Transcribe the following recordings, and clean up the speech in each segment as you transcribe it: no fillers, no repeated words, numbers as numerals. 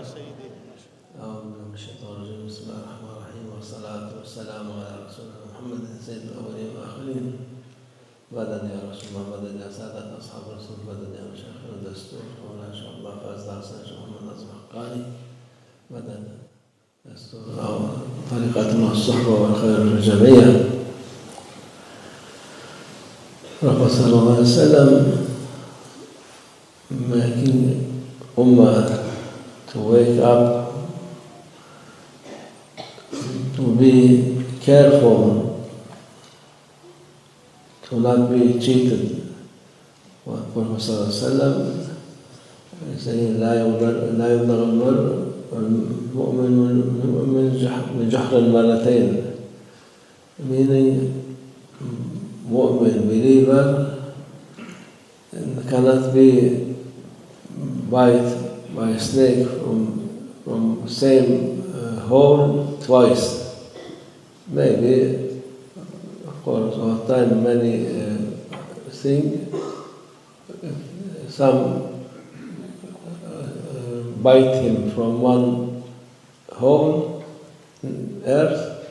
أعوذ بالله من الشيطان الرجيم. بسم الله الرحمن الرحيم، والصلاة والسلام على رسولنا محمد سيد الأولين والآخرين. مدد يا رسول الله، مدد يا سادة أصحاب الرسول، مدد يا مشايخنا الدستور مولانا شيخ الله فاز حسن شيخ محمد ناصر الحقاني، مدد دستور أو طريقتنا الصحبة والخير الجميع. Prophet sallallahu alaihi wasallam making ummah to wake up, to be careful, to not be cheated. What Prophet sallallahu alaihi wasallam is saying, لا يبلغ المؤمن من جحر المرتين, meaning mu'min, believer, cannot be bite by a snake from same hole twice. Maybe, of course, over time many things, some bite him from one hole, earth,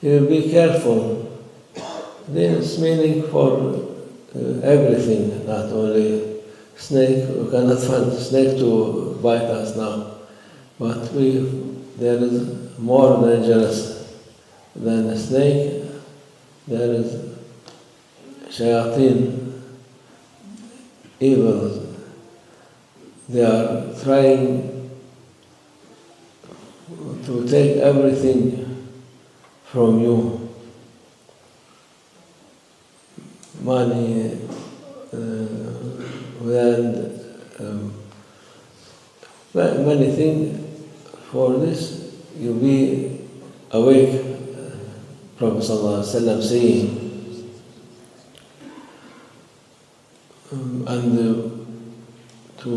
he will be careful. This meaning for everything, not only snake. We cannot find a snake to bite us now, but there is more dangerous than a snake. There is shayateen, evil. They are trying to take everything from you. Money, land, many things. For this, you be awake, Prophet sallallahu alaihi wasallam saying, and to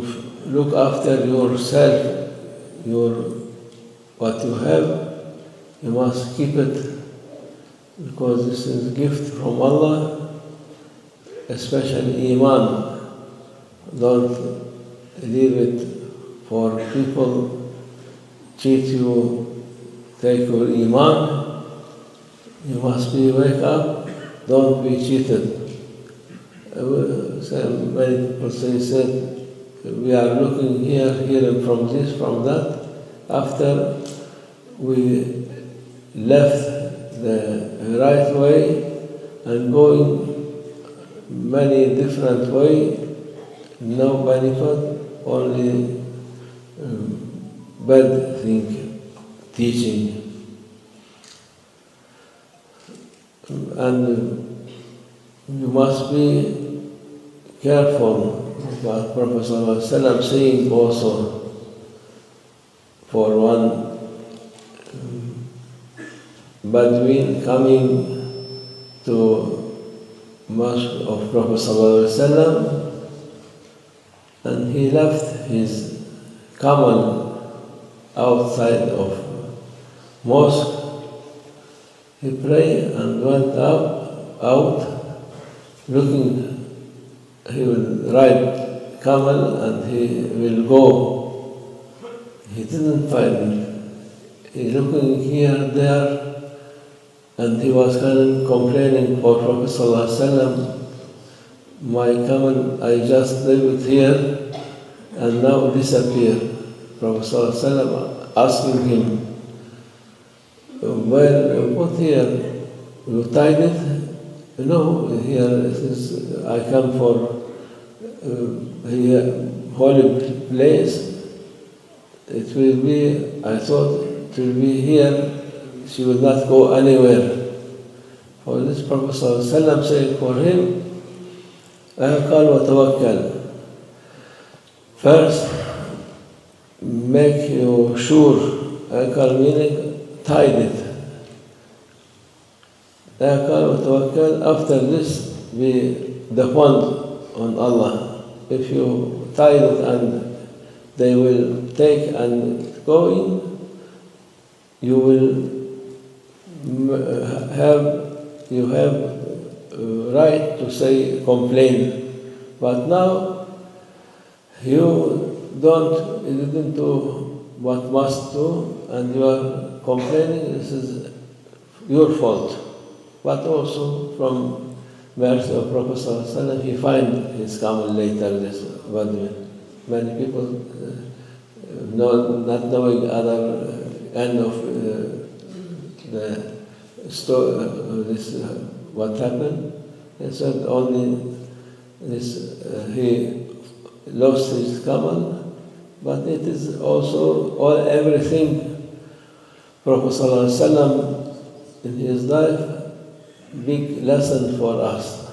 look after yourself, what you have, you must keep it, because this is a gift from Allah. Especially Iman, don't leave it for people cheat you, take your Iman. You must be wake up, don't be cheated. Many people said, we are looking here, hearing from this, from that. After we left the right way and going many different ways, no benefit, only bad thing, teaching. And you must be careful about Prophet sallallahu alaihi wasallam saying also, for one Bedouin coming to Mosque of Prophet sallallahu alaihi wasallam, and he left his camel outside of mosque. He prayed and went out looking. He will ride camel and he will go. He didn't find it. He looking here, there, and he was complaining for Prophet sallallahu alaihi wasallam, my camel, I just leave it here and now disappear. Prophet sallallahu alaihi wasallam asking him, well, what here? You tied it? No, here it is, I come for here, holy place. It will be, I thought it will be here. She will not go anywhere. For this Prophet ﷺ saying for him, قال وتوكل. First, make you sure. قال meaning tied it. قال وتوكل. After this, be depend on Allah. If you tie it and they will take and go in, you will have right to say complain, but now you didn't do what must do, and you are complaining, this is your fault. But also from mercy of Prophet ﷺ, he find his camel later, this Badwin. Many people, not knowing other end of the story, what happened, they said only this, he lost his camel, but it is also everything Prophet ﷺ in his life, big lesson for us.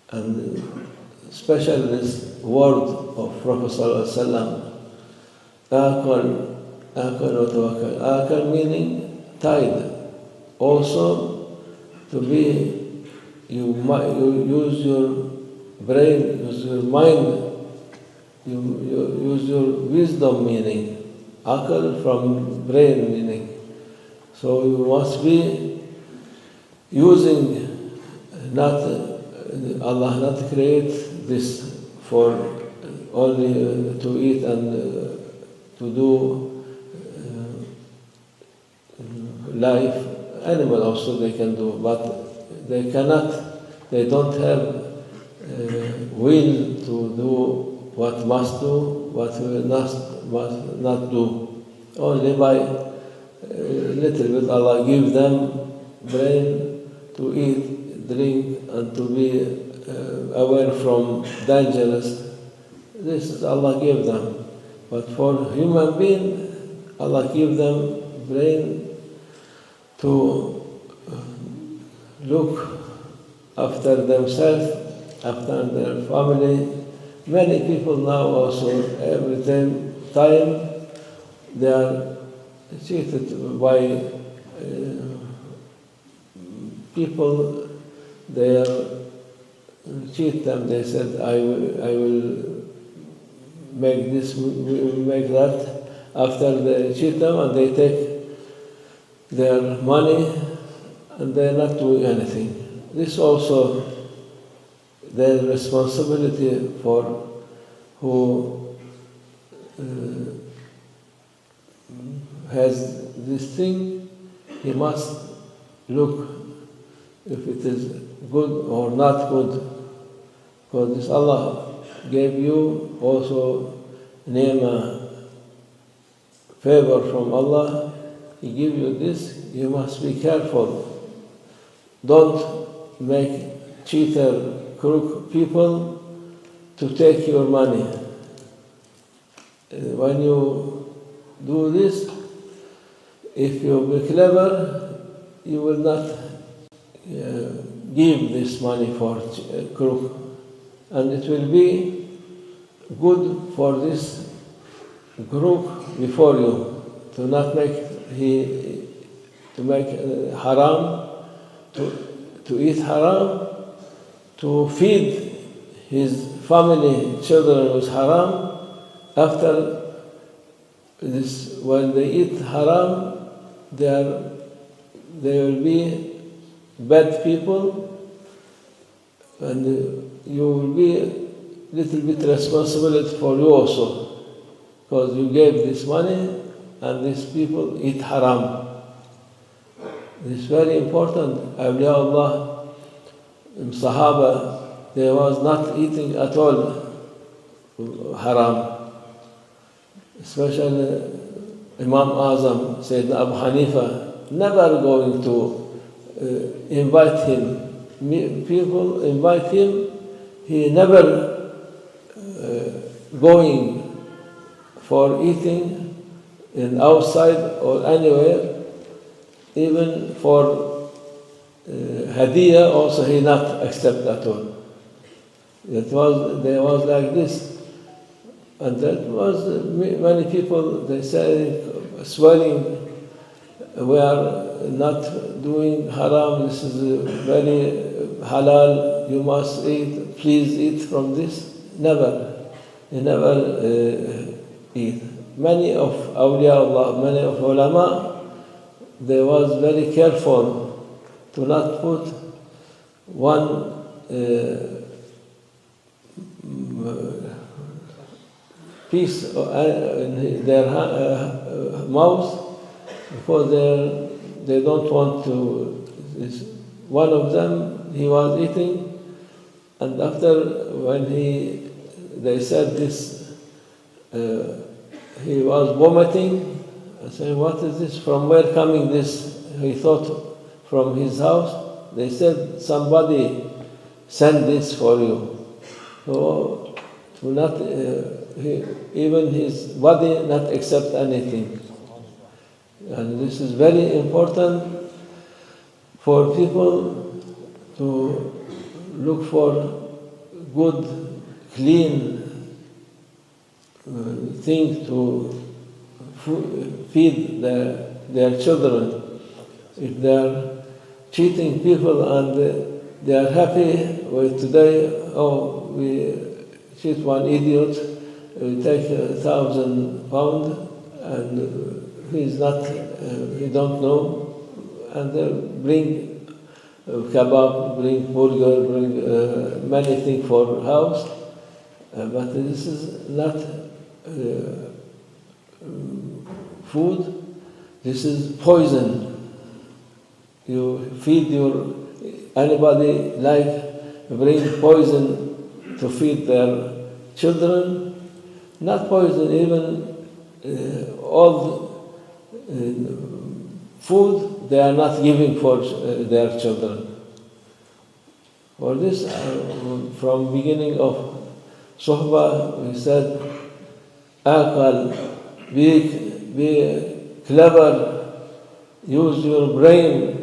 And especially this word of Prophet ﷺ, Akal wa tawakkal. Akal meaning tide. Also to be, you use your brain, use your mind, you use your wisdom meaning. Akal from brain meaning. So you must be using, not Allah not create this for only to eat and to do life. Animal also they can do, but they cannot, they don't have will to do what must do, what must not do. Only by little bit Allah give them brain to eat, drink, and to be aware from dangerous. This is Allah give them. But for human being, Allah give them brain to look after themselves, after their family. Many people now also, every time they are cheated by people, they cheat them. They said, I will make this, make that. After they cheat them and they take their money and they are not doing anything. This also their responsibility for who has this thing. He must look if it is good or not good. Because this Allah gave you also ni'mah, favor from Allah. He give you this, you must be careful. Don't make cheater, crook people to take your money. When you do this, if you be clever, you will not give this money for crook. And it will be good for this crook before you to not make haram, to eat haram, to feed his family, children with haram. After this, when they eat haram, they will be bad people, and you will be little bit responsible for you also, because you gave this money and these people eat haram. It's very important. Awliya Allah, Sahaba, they was not eating at all haram. Especially Imam Azam, Sayyidina Abu Hanifa, never going to invite him. People invite him, he never going for eating in outside or anywhere. Even for hadiyah also he not accept at all. There was like this. And that was, many people, they say, swearing, we are not doing haram, this is very halal, you must eat, please eat from this. Never. He never eat. Many of awliya Allah, many of ulama, they was very careful to not put one piece in their mouth because they don't want to. One of them, he was eating, and after when they said this, he was vomiting. I said, "What is this? From where coming this?" He thought from his house. They said, "Somebody sent this for you." So to not even his body not accept anything, and this is very important for people to look for good, clean things to feed their children. If they are cheating people and they are happy with today, oh, we cheat one idiot, we take £1,000 and he don't know, and they bring kebab, bring burger, bring many things for house, but this is not food, this is poison. You feed anybody like bring poison to feed their children, not poison, even all food they are not giving for their children. For this, from beginning of Suhbah, we said, Aqal, be clever, use your brain.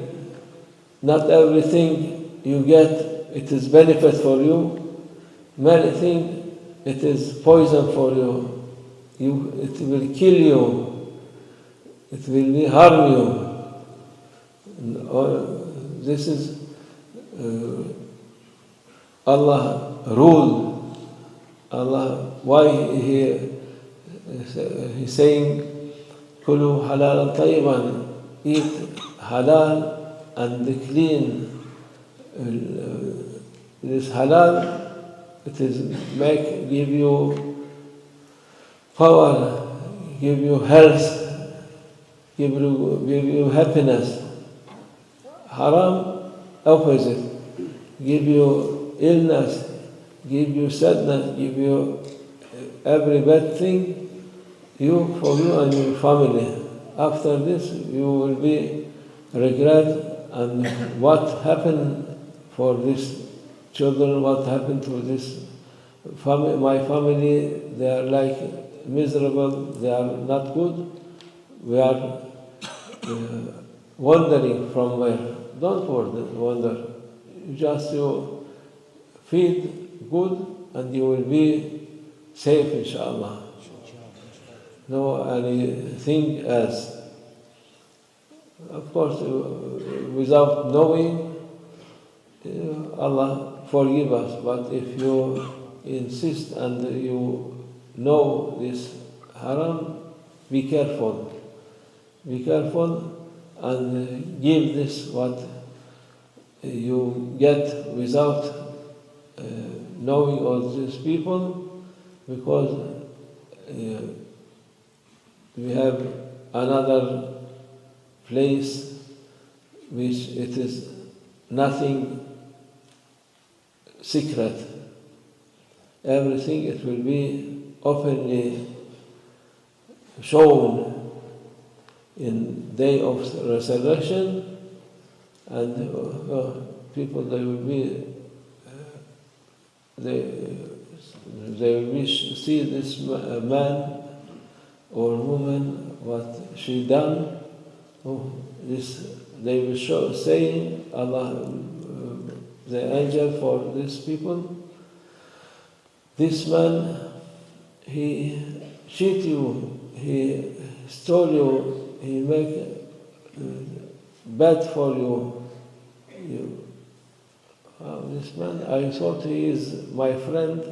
Not everything you get, it is benefit for you. Many things, it is poison for you. It will kill you. It will harm you. This is Allah rule. Allah, why He's saying, Kulu halalan tayyiban, eat halal and clean. This halal, it is give you power, give you health, give you happiness. Haram, opposite, give you illness, give you sadness, give you every bad thing, for you and your family. After this, you will be regret. And what happened for these children, what happened to this family, my family, they are like miserable, they are not good. We are wandering from where? Don't wander. You feed good and you will be safe, inshallah. No anything else. Of course, without knowing, Allah forgive us. But if you insist and you know this haram, be careful. Be careful and give this what you get without knowing all these people, because we have another place which it is nothing secret. Everything it will be openly shown in day of resurrection, and people they will see this man or woman what she done. They will say, Allah, the angel for these people, this man, he cheat you, he stole you, he make bad for you. This man, I thought he is my friend,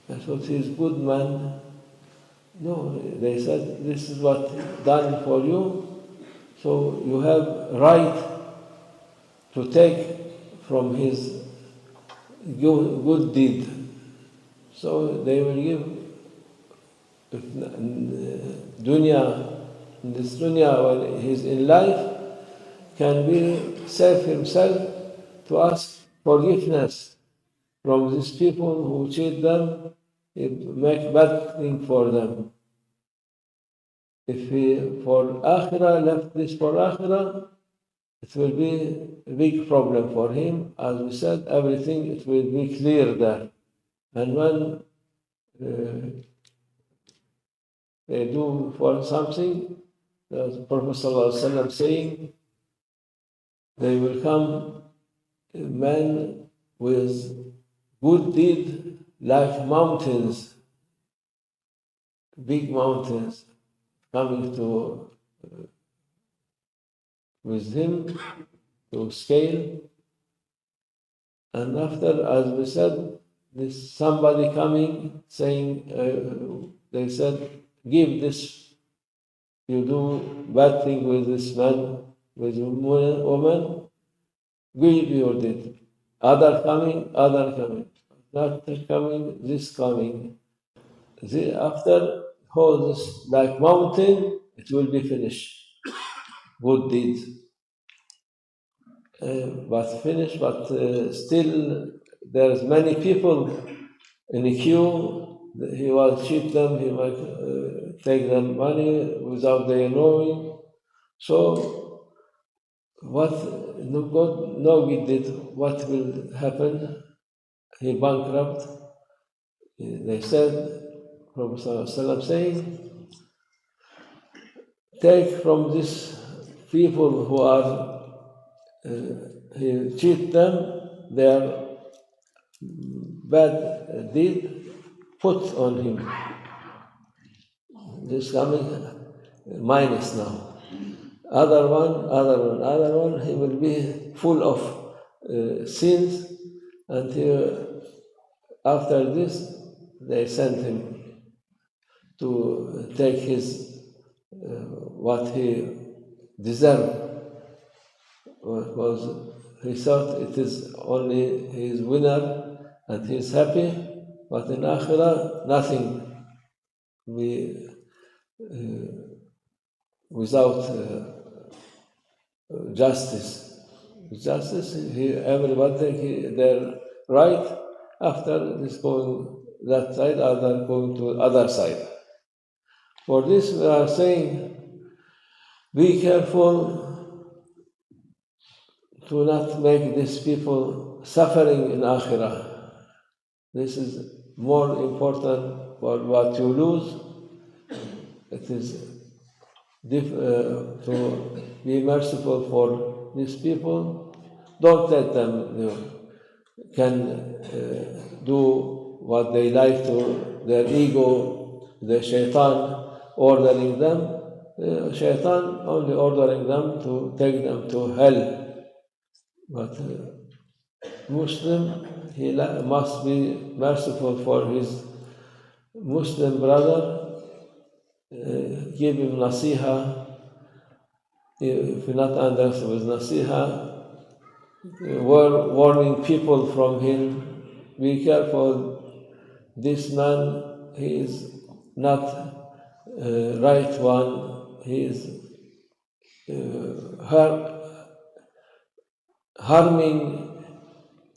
I thought he is good man. No, they said, this is what done for you, so you have right to take from his good deed. So they will give dunya, in this dunya, when he's in life, can be save himself to ask forgiveness from these people who cheat them, make bad thing for them. If he for akhirah left this for akhirah, it will be a big problem for him. As we said, everything it will be clear there. And when they do for something, the Prophet ﷺ saying, they will come men with good deed like mountains, big mountains, coming to with him to scale. And after, as we said, this somebody coming saying, they said, give this, you do bad thing with this man, with woman, give your deed. Other coming, not coming, this coming. After all this, like mountain, it will be finished. Good deeds. But finished, but still there's many people in the queue. He will cheat them, he might take them money without their knowing. So what God did, what will happen? He bankrupt. They said, Prophet ﷺ saying, take from these people who are he cheat them, their bad deed, put on him. This coming minus now. Other one, he will be full of sins until after this they send him to take his what he deserved. Because he thought it is only his winner and he's happy, but in Akhirah, nothing without justice. Justice, everybody take their right, after this going that side, other going to other side. For this we are saying, be careful to not make these people suffering in Akhirah. This is more important for what you lose. It is to be merciful for these people. Don't let them can do what they like to their ego, the shaitan ordering them. Shaitan only ordering them to take them to hell. But Muslim, he must be merciful for his Muslim brother, give him nasiha. If you not understand with nasiha, warning people from him, be careful, this man, he is not right one, he is harming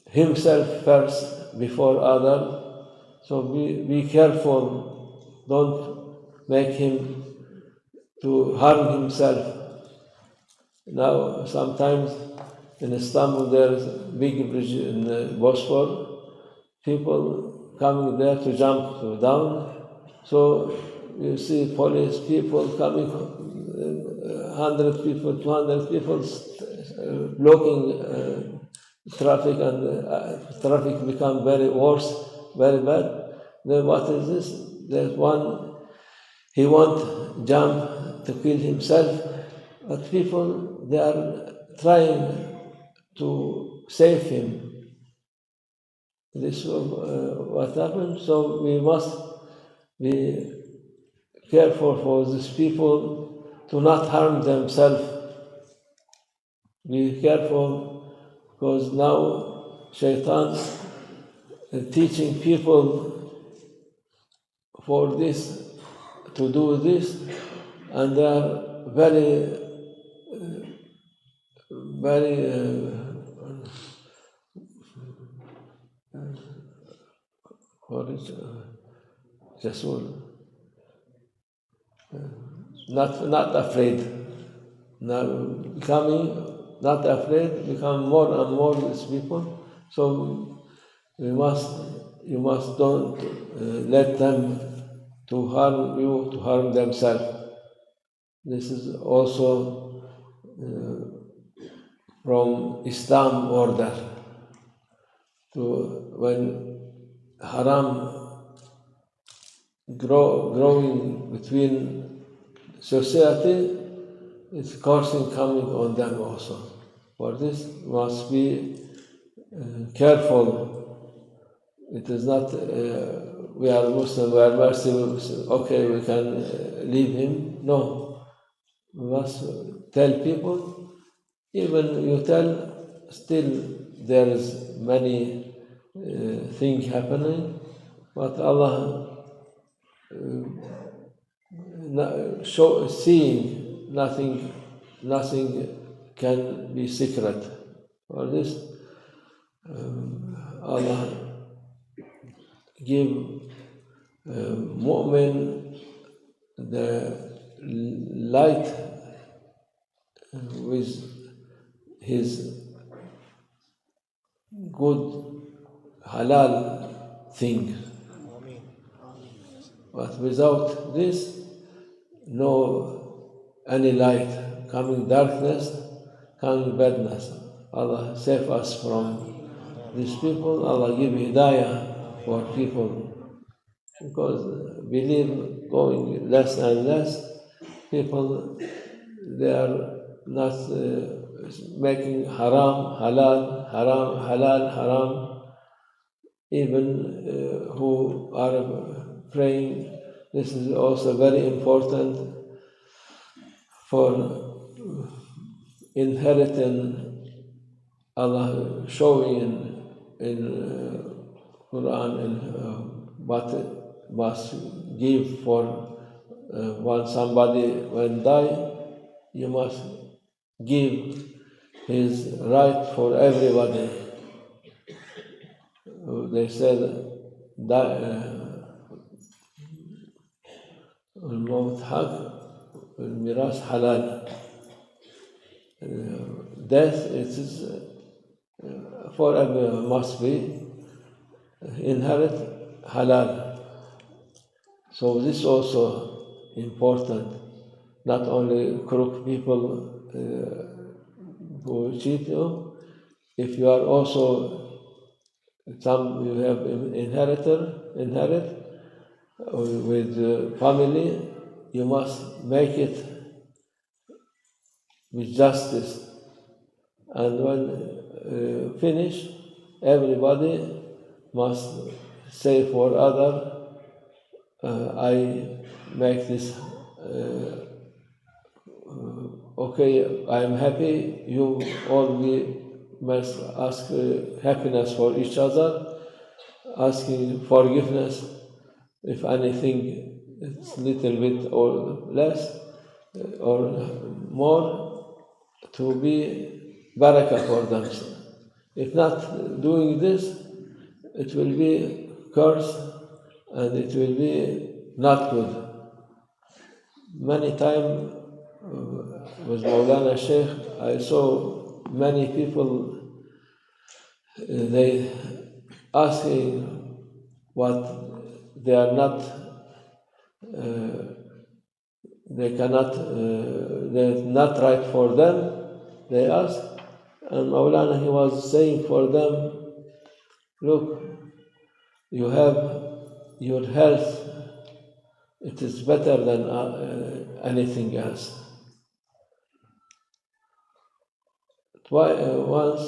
himself first before others. So be careful, don't make him to harm himself. Now sometimes in Istanbul there is a big bridge in the Bosphorus, people coming there to jump down. So you see police people coming, 100 people, 200 people blocking traffic, and traffic become very worse, very bad. Then what is this? There's one, he won't jump to kill himself, but people, they are trying to save him. This is what happened. So we must be careful for these people to not harm themselves. Be careful, because now Shaitan is teaching people for this to do this, and they are very not afraid. Now becoming not afraid, become more and more these people. So you must don't let them to harm you, to harm themselves. This is also from Islam order. To when haram growing between society, it's causing coming on them also. For this, must be careful. It is not we are Muslim, we are merciful. Okay, we can leave him. No, we must tell people. Even you tell, still there is many things happening, but Allah seeing nothing can be secret. For this, Allah give mu'min the light with his good halal thing. But without this, no any light, coming darkness, coming badness. Allah save us from these people. Allah give hidayah for people, because belief going less and less. People, they are not making haram halal, haram halal haram. Even who are praying, this is also very important for inheriting. Allah showing in Quran and what must give for when somebody when die, you must give his right for everybody. They said الموت حق الميراث حلال. Death, it is for everyone, must be inherit halal. So this also important. Not only crook people who cheat you. If you are also you have inherit with family, you must make it with justice. And when finish, everybody must say for other, I make this okay, I am happy, you all must ask happiness for each other, asking forgiveness if anything is little bit or less or more, to be barakah for them. If not doing this, it will be curse and it will be not good. Many times with Maulana Sheikh, I saw many people, they asking what they are not, they cannot, they're not right for them, they ask. And Maulana, he was saying for them, look, you have your health, it is better than anything else. Once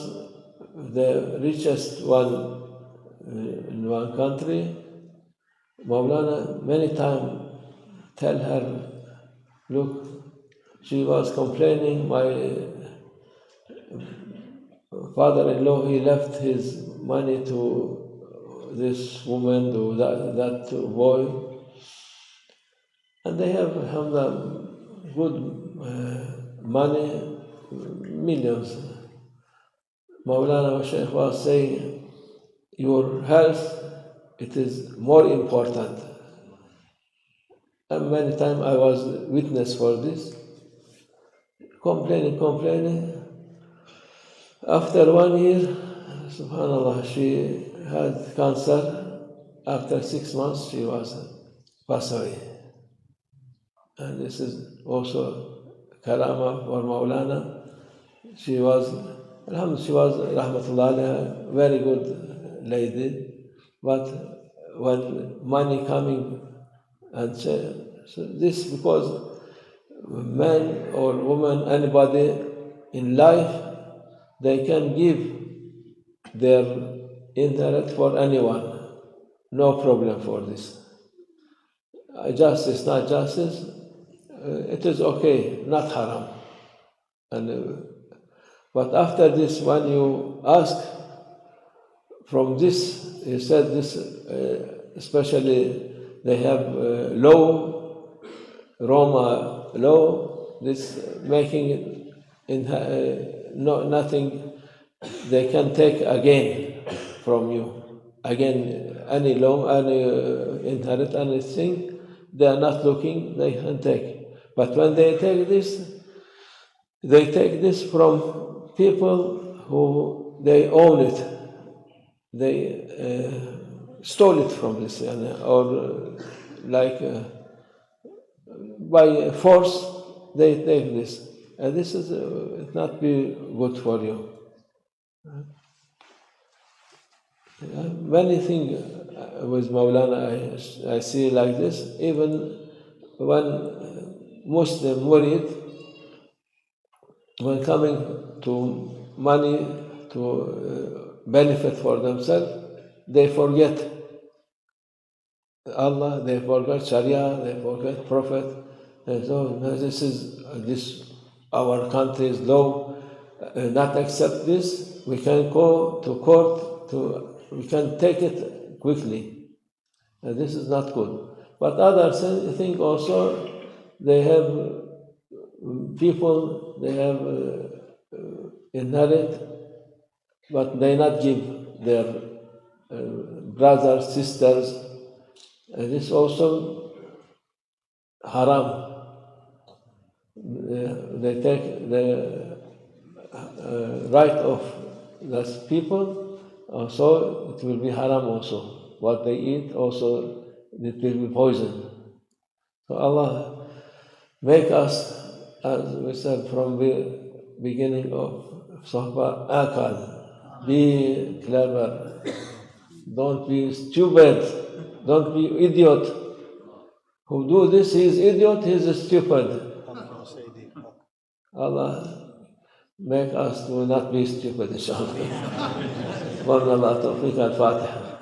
the richest one in one country, Maulana many times tell her, look, she was complaining, my father-in-law, he left his money to this woman, to that boy. And they have alhamdulillah, good money, millions. Maulana Shaykh was saying, your health, it is more important. And many times I was witness for this, complaining. After 1 year, subhanallah, she had cancer. After 6 months, she was passed away. And this is also karama for Maulana. She was, alhamdulillah, she was, rahmatullah alayha, very good lady. But when money coming, and so this because man or woman, anybody in life, they can give their inheritance for anyone. No problem for this. Justice, not justice, it is okay, not haram. But after this, when you ask from this, he said this, especially they have law, Roma law, this making nothing they can take again from you. Again, any law, any inherit anything, they are not looking, they can take. But when they take this from people who they own it. They stole it from this, or by force they take this. And this is not be good for you. Many things with Maulana I see like this. Even when Muslim murid, when coming to money to benefit for themselves, they forget Allah, they forget Sharia, they forget Prophet. And so this our country's law, not accept this. We can go to court, we can take it quickly. And this is not good. But others think also they have people, they have inherit, but they not give their brothers, sisters. And this also haram. They take the right of those people, so it will be haram also. What they eat also, it will be poison. So Allah make us, as we said from the beginning of Sohbah, akal. Be clever. Don't be stupid. Don't be idiot. Who do this, he is idiot, he is stupid. Allah make us to not be stupid, inshallah. Wa Allah tawfiq al-Fatiha.